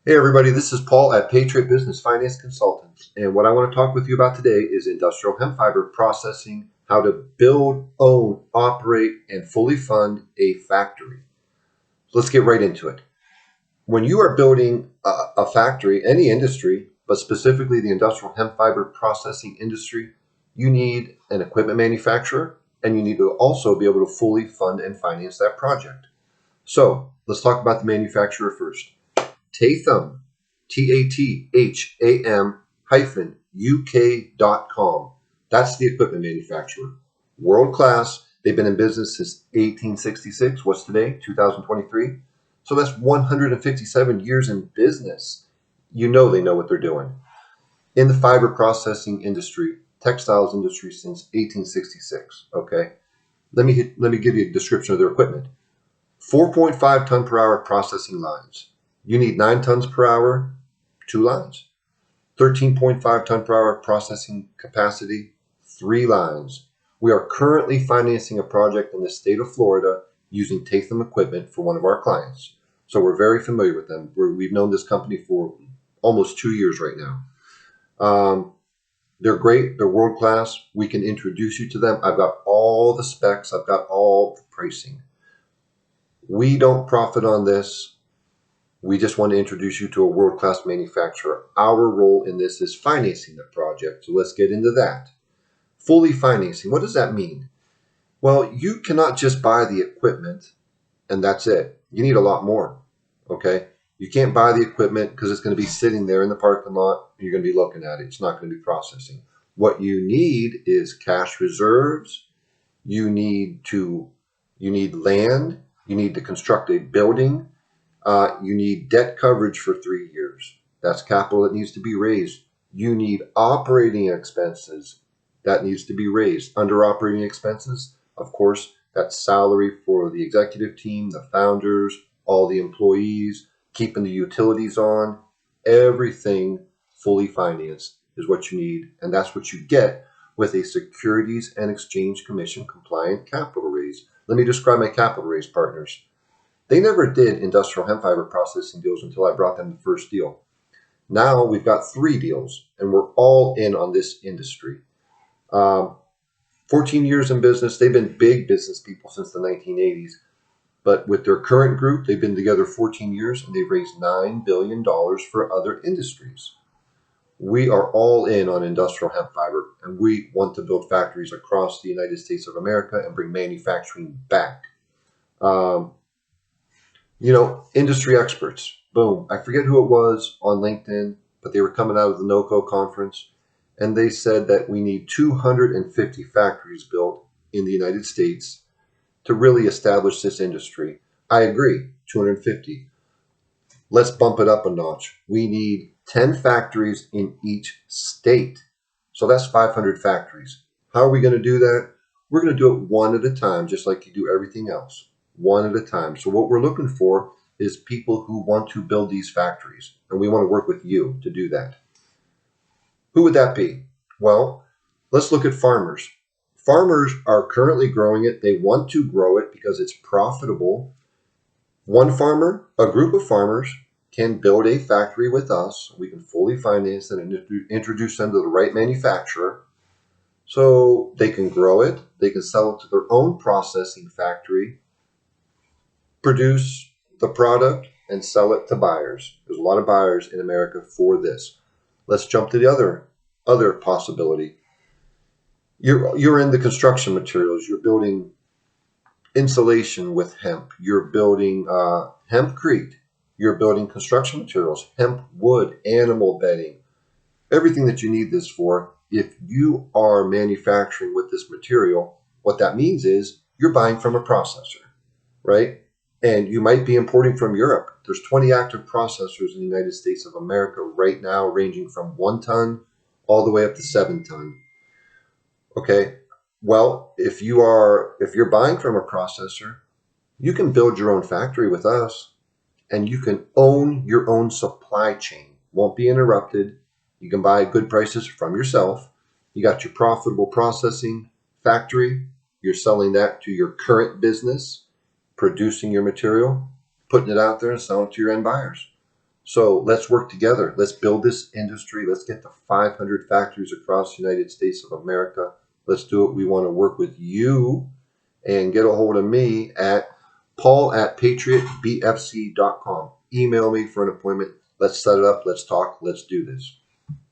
Hey everybody, this is Paul at Patriot Business Finance Consultants, and what I want to talk with you about today is industrial hemp fiber processing, how to build, own, operate, and fully fund a factory. So let's get right into it. When you are building a factory, any industry, but specifically the industrial hemp fiber processing industry, you need an equipment manufacturer, and you need to also be able to fully fund and finance that project. So let's talk about the manufacturer first. Tatham, Tatham hyphen UK.com. That's the equipment manufacturer. World class. They've been in business since 1866. What's today? 2023. So that's 157 years in business. You know they know what they're doing. In the fiber processing industry, textiles industry since 1866. Okay. Let me give you a description of their equipment. 4.5 ton per hour processing lines. You need 9 tons per hour, 2 lines. 13.5 ton per hour processing capacity, 3 lines. We are currently financing a project in the state of Florida using Tatham equipment for one of our clients. So we're very familiar with them. We've known this company for almost 2 years right now. They're great. They're world class. We can introduce you to them. I've got all the specs. I've got all the pricing. We don't profit on this. We just want to introduce you to a world-class manufacturer. Our role in this is financing the project. So let's get into that. Fully financing. What does that mean? Well, you cannot just buy the equipment and that's it. You need a lot more. Okay? You can't buy the equipment because it's going to be sitting there in the parking lot and you're going to be looking at it. It's not going to be processing. What you need is cash reserves. You need land. You need to construct a building. You need debt coverage for 3 years. That's capital that needs to be raised. You need operating expenses that needs to be raised. Under operating expenses, of course, that's salary for the executive team, the founders, all the employees, keeping the utilities on. Everything fully financed is what you need, and that's what you get with a Securities and Exchange Commission compliant capital raise. Let me describe my capital raise partners. They never did industrial hemp fiber processing deals until I brought them the first deal. Now we've got 3 deals, and we're all in on this industry. 14 years in business. They've been big business people since the 1980s. But with their current group, they've been together 14 years, and they've raised $9 billion for other industries. We are all in on industrial hemp fiber, and we want to build factories across the United States of America and bring manufacturing back. Um, Industry experts. Boom. I forget who it was on LinkedIn, but they were coming out of the NOCO conference, and they said that we need 250 factories built in the United States to really establish this industry. I agree, 250. Let's bump it up a notch. We need 10 factories in each state. So that's 500 factories. How are we going to do that? We're going to do it one at a time, just like you do everything else. One at a time. So what we're looking for is people who want to build these factories, and we want to work with you to do that. Who would that be? Well, let's look at farmers. Farmers are currently growing it. They want to grow it because it's profitable. One farmer, a group of farmers, can build a factory with us. We can fully finance it and introduce them to the right manufacturer so they can grow it. They can sell it to their own processing factory, produce the product, and sell it to buyers. There's a lot of buyers in America for this. Let's jump to the other possibility. You're in the construction materials. You're building insulation with hemp. You're building hempcrete. You're building construction materials, hemp wood, animal bedding, everything that you need this for. If you are manufacturing with this material, what that means is you're buying from a processor, right? And you might be importing from Europe. There's 20 active processors in the United States of America right now, ranging from 1 ton all the way up to 7 ton. Okay. Well, if you're buying from a processor, you can build your own factory with us and you can own your own supply chain. Won't be interrupted. You can buy good prices from yourself. You got your profitable processing factory. You're selling that to your current business, producing your material, putting it out there and selling it to your end buyers. So let's work together. Let's build this industry. Let's get to 500 factories across the United States of America. Let's do it. We want to work with you, and get a hold of me at paul@patriotbfc.com. Email me for an appointment. Let's set it up. Let's talk. Let's do this.